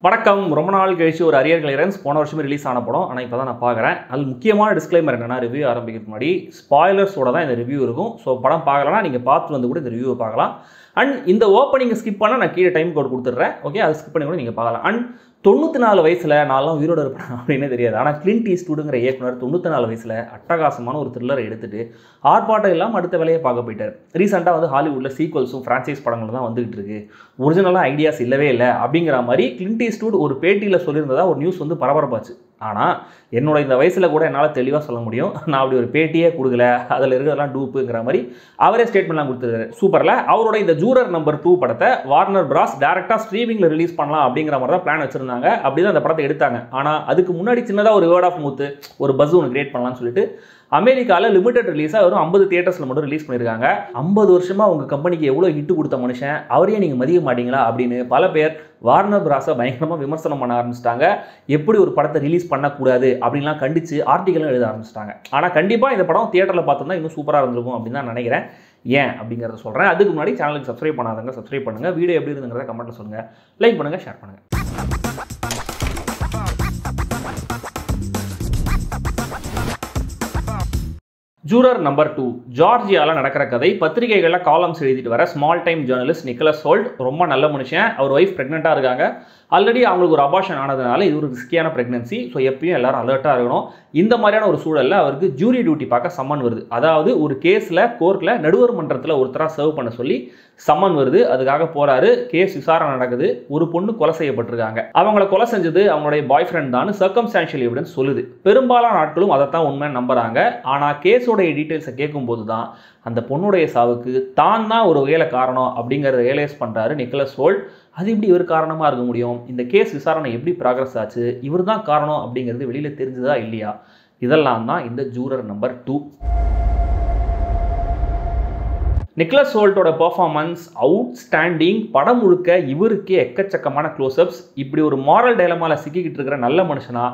வணக்கம். ரொம்ப நாள் கழிச்சு ஒரு அரியர் கிளியரன்ஸ் போன வருஷமே ரிலீஸ் ஆன படம். ஆனால் இப்போ தான் நான் பார்க்குறேன். அது முக்கியமான டிஸ்க்ளைமர் என்னென்னா, ரிவ்யூ ஆரம்பிக்கிறதுக்கு முன்னாடி ஸ்பாய்லர்ஸோட தான் இந்த ரிவ்யூ இருக்கும். ஸோ படம் பார்க்கலன்னா நீங்கள் பார்த்து வந்து கூட இந்த ரிவ்யூவை பார்க்கலாம். அண்ட் இந்த ஓப்பனிங் ஸ்கிப் பண்ணால் நான் கீழே டைம் கோட் கொடுத்துட்றேன். ஓகே, அதை ஸ்கிப் பண்ணி கூட நீங்கள் பார்க்கலாம். அண்ட் 94 வயசில் நான்லாம் உயிரோடு இருப்பேன் அப்படின்னே தெரியாது. ஆனால் கிளின்ட் ஈஸ்ட்வுட்ங்கிற இயக்குனர் 94 வயசில் அட்டகாசமான ஒரு த்ரில்லரை எடுத்துட்டு ஆர்ப்பாட்டம் இல்லாமல் அடுத்த வேலையை பார்க்க போயிட்டார். ரீசெண்டாக வந்து ஹாலிவுட்டில் சீக்வல்ஸும் ஃப்ரான்ச்சைஸ் படங்களும் தான் வந்துகிட்டு இருக்கு. ஒரிஜினலாக ஐடியாஸ் இல்லவே இல்லை அப்படிங்கிற மாதிரி கிளின்ட் ஈஸ்ட்வுட் ஒரு பேட்டியில் சொல்லியிருந்ததா ஒரு நியூஸ் வந்து பரபரப்பாச்சு. ஆனால் என்னோட இந்த வயசில் கூட என்னால் தெளிவாக சொல்ல முடியும், நான் அப்படி ஒரு பேட்டியே கொடுக்கல, அதில் இருக்கிறதெல்லாம் டூப்புங்கிற மாதிரி அவரே ஸ்டேட்மெண்ட்லாம் கொடுத்துருக்காரு. சூப்பரில் அவரோட இந்த ஜூரர் நம்பர் 2 படத்தை வார்னர் பிராஸ் டேரெக்டாக ஸ்ட்ரீமிங்கில் ரிலீஸ் பண்ணலாம் அப்படிங்கிற மாதிரி தான் பிளான் வச்சுருந்தாங்க. அப்படி தான் அந்த படத்தை எடுத்தாங்க. ஆனால் அதுக்கு முன்னாடி சின்னதாக ஒரு வேர்ட் ஆஃப் மவுத், ஒரு பஸ் ஒன்று கிரியேட் பண்ணலாம்னு சொல்லிட்டு அமெரிக்காவில் லிமிடெட் ரிலீஸாக வெறும் 50 தியேட்டர்ஸில் மட்டும் ரிலீஸ் பண்ணியிருக்காங்க. 50 வருஷமாக உங்கள் கம்பெனிக்கு எவ்வளோ ஹிட்டு கொடுத்த மனுஷன், அவரையே நீங்கள் மதிக்க மாட்டீங்களா அப்படின்னு பல பேர் வார்னர் பிராஸை பயங்கரமாக விமர்சனம் பண்ண ஆரம்பிச்சிட்டாங்க. எப்படி ஒரு படத்தை ரிலீஸ் பண்ணக்கூடாது அப்படின்லாம் கண்டித்து ஆர்டிக்கலும் எழுத ஆரம்பிச்சிட்டாங்க. ஆனால் கண்டிப்பாக இந்த படம் தியேட்டரில் பார்த்தோம்னா இன்னும் சூப்பராக இருந்திருக்கும் அப்படின்னு தான் நினைக்கிறேன். ஏன் அப்படிங்கிறத சொல்கிறேன். அதுக்கு முன்னாடி சேனலுக்கு சப்ஸ்கிரைப் பண்ணாதவங்க சப்ஸ்கிரைப் பண்ணுங்கள். வீடியோ எப்படி இருந்துங்கிறத கமெண்ட்டில் சொல்லுங்கள். லைக் பண்ணுங்கள், ஷேர் பண்ணுங்கள். ஜூரர் நம்பர் 2 ஜார்ஜியாவில் நடக்கிற கதை. பத்திரிகைகளில் காலம்ஸ் எழுதிட்டு வர small time journalist Nicholas hold ரொம்ப நல்ல மனுஷன். அவர் ஒய்ஃப் ப்ரெக்னெண்ட்டாக இருக்காங்க. ஆல்ரெடி அவங்களுக்கு ஒரு அபார்ஷன் ஆனதுனால இது ஒரு ரிஸ்கியான ப்ரெக்னன்சி. ஸோ எப்பயும் எல்லாரும் அலர்ட்டாக இருக்கணும். இந்த மாதிரியான ஒரு சூழலில் அவருக்கு ஜூரி டியூட்டி பார்க்க சம்மன் வருது. அதாவது ஒரு கேஸில் கோர்ட்டில் நடுவர் மன்றத்தில் ஒருத்தராக சர்வ் பண்ண சொல்லி சம்மன் வருது. அதுக்காக போகிறாரு. கேஸ் விசாரணை நடக்குது. ஒரு பொண்ணு கொலை செய்யப்பட்டிருக்காங்க. அவங்கள கொலை செஞ்சது அவங்களுடைய பாய் ஃப்ரெண்ட் தான் சர்க்கம்ஸ்டான்ஷியல் எவிடன்ஸ் சொல்லுது. பெரும்பாலான நாட்களும் அதைத்தான் உண்மைன்னு நம்புறாங்க. ஆனால் கேஸோடைய டீட்டெயில்ஸை கேட்கும்போது தான் அந்த பொண்ணுடைய சாவுக்கு தான் ஒரு வகையில காரணம் அப்படிங்கிறத ரியலைஸ் பண்ணுறாரு நிக்கலஸ் ஹோல்ட். அது எப்படி இவர் காரணமாக இருக்க முடியும்? இந்த கேஸ் விசாரணை எப்படி ப்ராக்ரஸ் ஆச்சு? இவர் தான் காரணம் அப்படிங்கிறது வெளியில் தெரிஞ்சதா இல்லையா? இதெல்லாம் தான் இந்த ஜூரர் நம்பர் 2. நிக்கலஸ் ஹோல்ட்டோட பெர்ஃபார்மன்ஸ் அவுட்ஸ்டாண்டிங். படம் முழுக்க இவருக்கே எக்கச்சக்கமான க்ளோஸ்அப்ஸ். இப்படி ஒரு மாரல் டைலமாவில் சிக்கிக்கிட்டு இருக்கிற நல்ல மனுஷனா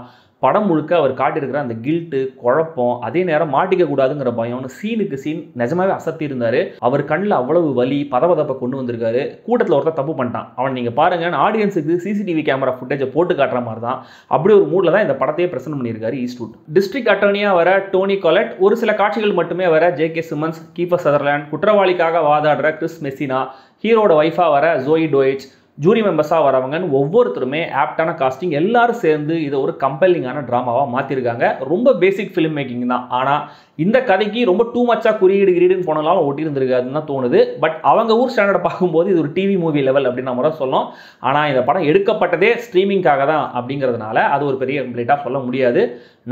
படம் முழுக்க அவர் காட்டியிருக்கிற அந்த கில்ட்டு, குழப்பம், அதே நேரம் மாட்டிக்க கூடாதுங்கிற பயம்னு சீனுக்கு சீன் நிஜமாவே அசத்தி இருந்தார். அவர் கண்ணில் அவ்வளவு வலி, பதபதப்பை கொண்டு வந்திருக்காரு. கூட்டத்தில் ஒருத்தர் தப்பு பண்ணிட்டான், அவன் நீங்கள் பாருங்க ஆடியன்ஸுக்கு சிசிடிவி கேமரா ஃபுட்டேஜை போட்டு காட்டுற மாதிரி தான். அப்படி ஒரு மூடில் தான் இந்த படத்தையே பிரசன்ட் பண்ணியிருக்காரு ஈஸ்ட்வுட். டிஸ்ட்ரிக்ட் அட்டர்னியாக வர டோனி கொலட், ஒரு சில காட்சிகள் மட்டுமே வர ஜே.கே. சிம்மன்ஸ், கீஃபர் சதர்லேண்ட், குற்றவாளிக்காக வாதாடுற கிறிஸ் மெஸ்ஸினா, ஹீரோட ஒய்ஃபாக வர ஜோயி டோயிச், ஜூரி மெம்பர்ஸாக வரவங்கன்னு ஒவ்வொருத்தருமே ஆப்டான காஸ்டிங். எல்லாரும் சேர்ந்து இதை ஒரு கம்பெல்லிங்கான ட்ராமாவாக மாற்றிருக்காங்க. ரொம்ப பேசிக் ஃபிலிம் மேக்கிங் தான். ஆனால் இந்த கதைக்கு ரொம்ப டூ மச்சாக கிரீடுன்னு போனாலும் ஒட்டியிருந்திருக்காதுன்னு தான் தோணுது. பட் அவங்க ஊர் ஸ்டாண்டர்டை பார்க்கும்போது இது ஒரு டிவி மூவி லெவல் அப்படின்னு நம்ம தான் சொல்லணும். ஆனால் இந்த படம் எடுக்கப்பட்டதே ஸ்ட்ரீமிங்காக தான் அப்படிங்கிறதுனால அது ஒரு பெரிய கம்ப்ளீட்டாக சொல்ல முடியாது.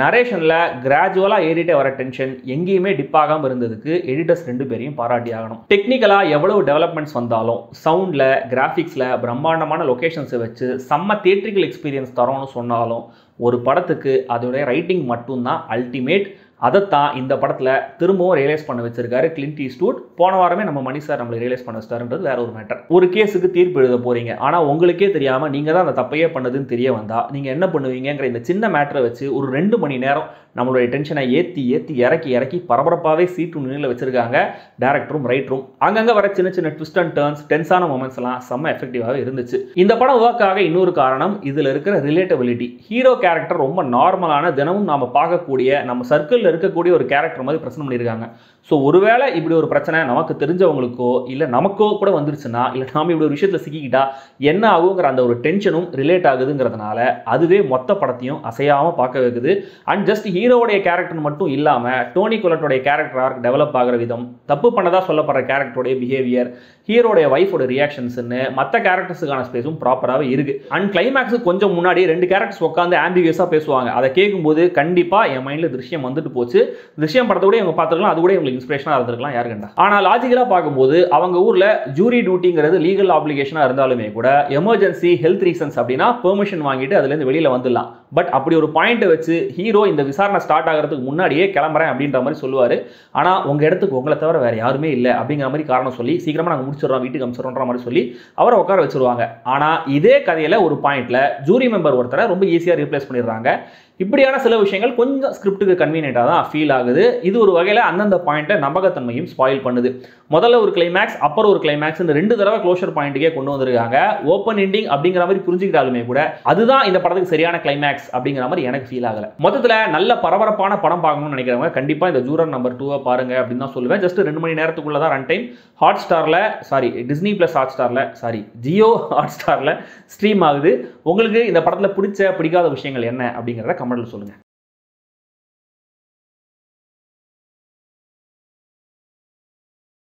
நரேஷனில் கிராஜுவலாக ஏறிட்டே வர டென்ஷன் எங்கேயுமே டிப் ஆகாமல் இருந்ததுக்கு எடிட்டர்ஸ் 2 பேரையும் பாராட்டி ஆகணும். டெக்னிக்கலாக எவ்வளவு டெவலப்மெண்ட்ஸ் வந்தாலும் சவுண்டில், கிராஃபிக்ஸில் பிரம்மாண்டமான லொக்கேஷன்ஸை வச்சு செம்ம தியேட்ரிக்கல் எக்ஸ்பீரியன்ஸ் தரோன்னு சொன்னாலும் ஒரு படத்துக்கு அதோடைய ரைட்டிங் மட்டும்தான் அல்டிமேட். அதைத்தான் இந்த படத்தில் திரும்பவும் ரியலைஸ் பண்ண வச்சிருக்காரு கிளின்ட் ஈஸ்ட்வுட். போன வாரமே நம்ம மணி சார் நம்மளை ரியலைஸ் பண்ண வச்சிட்டாருன்றது வேற ஒரு மேட்டர். ஒரு கேஸுக்கு தீர்ப்பு எழுத போறீங்க, ஆனால் உங்களுக்கே தெரியாமல் நீங்கள் தான் அந்த தப்பையே பண்ணதுன்னு தெரிய வந்தால் நீங்கள் என்ன பண்ணுவீங்கிற இந்த சின்ன மேட்டரை வச்சு ஒரு 2 மணி நேரம் நம்மளுடைய டென்ஷனை ஏற்றி இறக்கி பரபரப்பாகவே சீட்டு நிலையில் வச்சிருக்காங்க டேரக்டரும் ரைட்டரும். அங்கங்கே வர சின்ன சின்ன ட்விஸ்ட் அண்ட் டர்ன்ஸ், டென்ஸான மொமெண்ட்ஸ் எல்லாம் செம்ம எஃபெக்டிவாகவே இருந்துச்சு. இந்த படம் ஒர்க்காக இன்னொரு காரணம் இதில் இருக்கிற ரிலேட்டபிலிட்டி. ஹீரோ கேரக்டர் ரொம்ப நார்மலான, தினமும் நாம் பார்க்கக்கூடிய, நம்ம சர்க்கிளில் இருக்கக்கூடிய ஒரு கேரக்டர் மாதிரி பிரச்சனை பண்ணியிருக்காங்க. ஸோ ஒருவேளை இப்படி ஒரு பிரச்சனை நமக்கு தெரிஞ்சவங்களுக்கோ இல்லை நமக்கோ கூட வந்துருச்சுன்னா, இல்லை நாம் இப்படி ஒரு விஷயத்தில் சிக்கிக்கிட்டா என்ன ஆகுங்கிற அந்த ஒரு டென்ஷனும் ரிலேட் ஆகுதுங்கிறதுனால அதுவே மொத்த படத்தையும் அசையாமல் பார்க்க வைக்குது. அண்ட் ஜஸ்ட் ஹீரோடைய கேரக்டர் மட்டும் இல்லாமல் டோனி கொலட்டோடைய கேரக்டர் ஆர்க் டெவலப் ஆகிற விதம், தப்பு பண்ணதா சொல்லப்படுற கேரக்டருடைய பிஹேவியர், ஹீரோடைய ஒய்ஃபோட ரியாக்ஷன்ஸ்னு மற்ற கேரக்டர்ஸுக்கான ஸ்பேஸும் ப்ராப்பராகவே இருக்குது. அண்ட் கிளைமேக்ஸுக்கு கொஞ்சம் முன்னாடி 2 கேரக்டர்ஸ் உட்காந்து ஆம்பிகியஸாக பேசுவாங்க. அதை கேட்கும்போது கண்டிப்பாக என் மைண்டில் திருஷ்யம் வந்துட்டு போச்சு. திருஷ்யம் படத்தை கூட இவங்க பார்த்துருக்கலாம், அது கூட இவங்களுக்கு இன்ஸ்பிரேஷனாக இருந்திருக்கலாம், யாரு கண்டா. ஆனால் லாஜிக்கலாக பார்க்கும்போது அவங்க ஊரில் ஜூரி டியூட்டிங்கிறது லீகல் ஆப்ளிகேஷனாக இருந்தாலுமே கூட எமர்ஜென்சி ஹெல்த் ரீசன்ஸ் அப்படின்னா பெர்மிஷன் வாங்கிட்டு அதுலேருந்து வெளியில் வந்துடலாம். பட் அப்படி ஒரு பாயிண்ட்டை வச்சு ஹீரோ இந்த விசாரணை ஸ்டார்ட் ஆகிறதுக்கு முன்னாடியே கிளம்புறேன் அப்படின்ற மாதிரி சொல்லுவார். ஆனால் உங்கள் இடத்துக்கு உங்களை தவிர வேறு யாருமே இல்லை அப்படிங்கிற மாதிரி காரணம் சொல்லி சீக்கிரமாக நாங்கள் முடிச்சிடறோம், வீட்டுக்கு அனுப்பிச்சிடறோன்ற மாதிரி சொல்லி அவரை உட்கார வச்சிருவாங்க. ஆனால் இதே கதையில் ஒரு பாயிண்ட்டில் ஜூரி மெம்பர் ஒருத்தரை ரொம்ப ஈஸியாக ரீப்ளேஸ் பண்ணிடுறாங்க. இப்படியான சில விஷயங்கள் கொஞ்சம் ஸ்கிரிப்டுக்கு கன்வீனியன்ட்டாக தான் ஃபீல் ஆகுது. இது ஒரு வகையில் அந்தந்த பாயிண்ட்டை நம்பகத்தன்மையும் ஸ்பாயில் பண்ணுது. முதல்ல ஒரு கிளைமேக்ஸ், அப்புறம் ஒரு கிளைமேக்ஸ், இந்த 2 தடவை க்ளோஷர் பாயிண்ட்டுக்கே கொண்டு வந்திருக்காங்க. ஓப்பன் எண்டிங் அப்படிங்கிற மாதிரி புரிஞ்சுக்கிட்டாலுமே கூட அதுதான் இந்த படத்துக்கு சரியான கிளைமேக்ஸ் அப்படிங்கிற மாதிரி எனக்கு ஃபீல் ஆகலை. மொத்தத்தில் நல்ல பரபரப்பான படம் பார்க்கணும்னு நினைக்கிறவங்க கண்டிப்பாக இந்த ஜூரர் நம்பர் 2 பாருங்க அப்படின்னு தான் சொல்லுவேன். ஜஸ்ட் 2 மணி நேரத்துக்குள்ள தான் run time. Disney plus Jio hot ஸ்டாரில் ஸ்ட்ரீம் ஆகுது. உங்களுக்கு இந்த படத்தில் பிடிக்காத விஷயங்கள் என்ன அப்படிங்கிறத கமெண்ட்ல சொல்லுங்க.